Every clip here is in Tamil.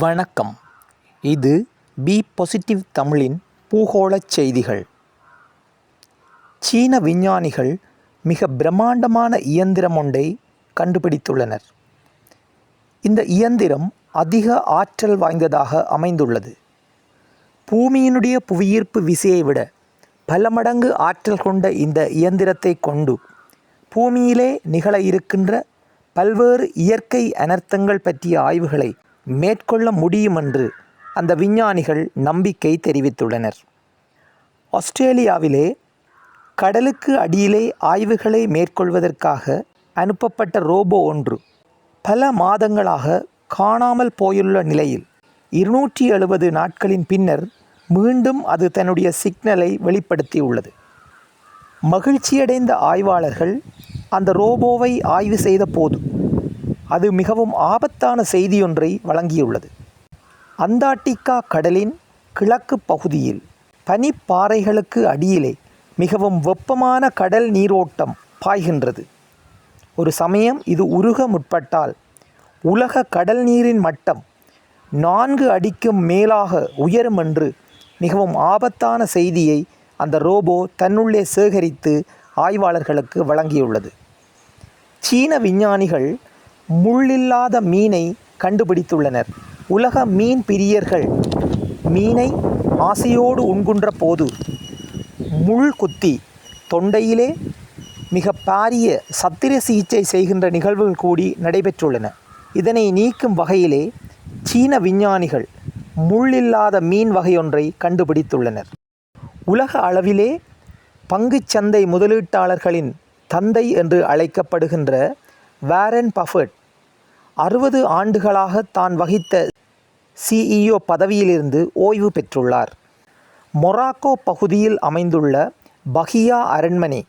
வணக்கம். இது பி பாசிட்டிவ் தமிழின் பூகோளச் செய்திகள். சீன விஞ்ஞானிகள் மிக பிரம்மாண்டமான இயந்திரம் ஒன்றை கண்டுபிடித்துள்ளனர். இந்த இயந்திரம் அதிக ஆற்றல் வாய்ந்ததாக அமைந்துள்ளது. பூமியினுடைய புவியீர்ப்பு விசையை விட பல மடங்கு ஆற்றல் கொண்ட இந்த இயந்திரத்தை கொண்டு பூமியிலே நிகழ இருக்கின்ற பல்வேறு இயற்கை அனர்த்தங்கள் பற்றிய ஆய்வுகளை மேற்கொள்ள முடியும் என்று அந்த விஞ்ஞானிகள் நம்பிக்கை தெரிவித்துள்ளனர். ஆஸ்திரேலியாவிலே கடலுக்கு அடியிலே ஆய்வுகளை மேற்கொள்வதற்காக அனுப்பப்பட்ட ரோபோ ஒன்று பல மாதங்களாக காணாமல் போயுள்ள நிலையில் 270 நாட்களின் பின்னர் மீண்டும் அது தன்னுடைய சிக்னலை வெளிப்படுத்தியுள்ளது. மகிழ்ச்சியடைந்த ஆய்வாளர்கள் அந்த ரோபோவை ஆய்வு செய்த போது அது மிகவும் ஆபத்தான செய்தியொன்றை வழங்கியுள்ளது. அண்டார்டிகா கடலின் கிழக்கு பகுதியில் பனிப்பாறைகளுக்கு அடியிலே மிகவும் வெப்பமான கடல் நீரோட்டம் பாய்கின்றது. ஒரு சமயம் இது உருக முற்பட்டால் உலக கடல் நீரின் மட்டம் 4 அடிக்கும் மேலாக உயரும் என்று மிகவும் ஆபத்தான செய்தியை அந்த ரோபோ தன்னுள்ளே சேகரித்து ஆய்வாளர்களுக்கு வழங்கியுள்ளது. சீன விஞ்ஞானிகள் முள்ளில்லாத மீனை கண்டுபிடித்துள்ளனர். உலக மீன் பிரியர்கள் மீனை ஆசையோடு உண்கின்ற போது முள் குத்தி தொண்டையிலே மிக பாரிய சத்திர சிகிச்சை செய்கின்ற நிகழ்வுகள் கூடி நடைபெற்றுள்ளன. இதனை நீக்கும் வகையிலே சீன விஞ்ஞானிகள் முள்ளில்லாத மீன் வகையொன்றை கண்டுபிடித்துள்ளனர். உலக அளவிலே பங்குச்சந்தை முதலீட்டாளர்களின் தந்தை என்று அழைக்கப்படுகின்ற வாரன் பஃபெட் 60 ஆண்டுகளாக தான் வகித்த CEO பதவியிலிருந்து ஓய்வு பெற்றுள்ளார். மொராக்கோ பகுதியில் அமைந்துள்ள பஹியா அரண்மனை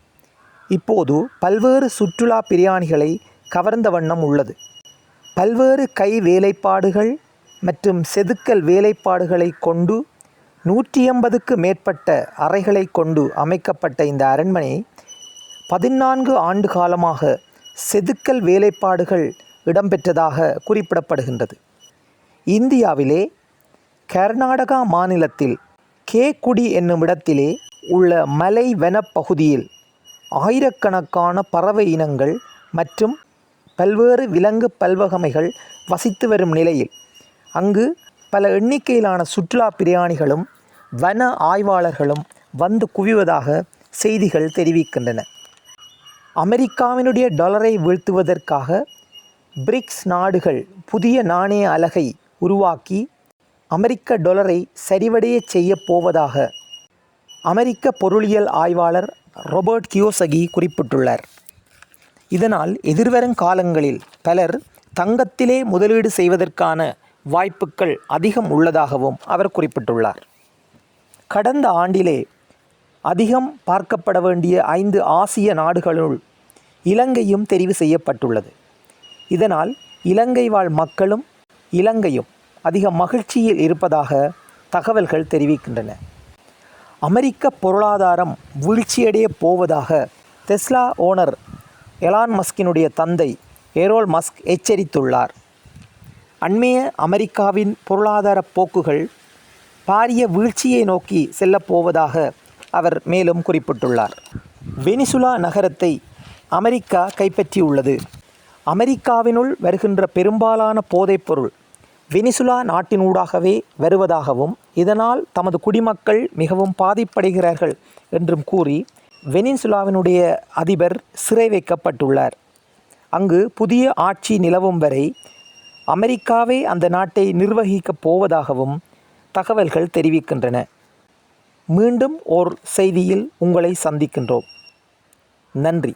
இப்போது பல்வேறு சுற்றுலா பிரயாணிகளை கவர்ந்த வண்ணம் உள்ளது. பல்வேறு கை வேலைப்பாடுகள் மற்றும் செதுக்கல் வேலைப்பாடுகளை கொண்டு 180க்கு மேற்பட்ட அறைகளை கொண்டு அமைக்கப்பட்ட இந்த அரண்மனை 14 ஆண்டு காலமாக செதுக்கல் வேலைப்பாடுகள் இடம்பெற்றதாக குறிப்பிடப்படுகின்றது. இந்தியாவிலே கர்நாடகா மாநிலத்தில் கேக்குடி என்னும் இடத்திலே உள்ள மலை வனப்பகுதியில் ஆயிரக்கணக்கான பறவை இனங்கள் மற்றும் பல்வேறு விலங்கு பல்வகைமைகள் வசித்து வரும் நிலையில் அங்கு பல எண்ணிக்கையிலான சுற்றுலா பிரயாணிகளும் வன ஆய்வாளர்களும் வந்து குவிவதாக செய்திகள் தெரிவிக்கின்றன. அமெரிக்காவினுடைய டாலரை வீழ்த்துவதற்காக பிரிக்ஸ் நாடுகள் புதிய நாணய அலகை உருவாக்கி அமெரிக்க டாலரை சரிவடைய செய்ய போவதாக அமெரிக்க பொருளியல் ஆய்வாளர் ராபர்ட் கியோசகி குறிப்பிட்டுள்ளார். இதனால் எதிர்வரும் காலங்களில் பலர் தங்கத்திலே முதலீடு செய்வதற்கான வாய்ப்புகள் அதிகம் உள்ளதாகவும் அவர் குறிப்பிட்டுள்ளார். கடந்த ஆண்டிலே அதிகம் பார்க்கப்பட வேண்டிய 5 ஆசிய நாடுகளுள் இலங்கையும் தெரிவு செய்யப்பட்டுள்ளது. இதனால் இலங்கை வாழ் மக்களும் இலங்கையும் அதிக மகிழ்ச்சியில் இருப்பதாக தகவல்கள் தெரிவிக்கின்றன. அமெரிக்க பொருளாதாரம் வீழ்ச்சியடைய போவதாக டெஸ்லா ஓனர் எலான் மஸ்கினுடைய தந்தை எரோல் மஸ்க் எச்சரித்துள்ளார். அண்மைய அமெரிக்காவின் பொருளாதார போக்குகள் பாரிய வீழ்ச்சியை நோக்கி செல்லப்போவதாக அவர் மேலும் குறிப்பிட்டுள்ளார். வெனிசுலா நகரத்தை அமெரிக்கா கைப்பற்றியுள்ளது. அமெரிக்காவினுள் வருகின்ற பெரும்பாலான போதைப்பொருள் வெனிசுலா நாட்டினூடாகவே வருவதாகவும் இதனால் தமது குடிமக்கள் மிகவும் பாதிப்படைகிறார்கள் என்றும் கூறி வெனிசுலாவினுடைய அதிபர் சிறை வைக்கப்பட்டுள்ளார். அங்கு புதிய ஆட்சி நிலவும் வரை அமெரிக்காவே அந்த நாட்டை நிர்வகிக்கப் போவதாகவும் தகவல்கள் தெரிவிக்கின்றன. மீண்டும் ஓர் செய்தியில் உங்களை சந்திக்கின்றோம். நன்றி.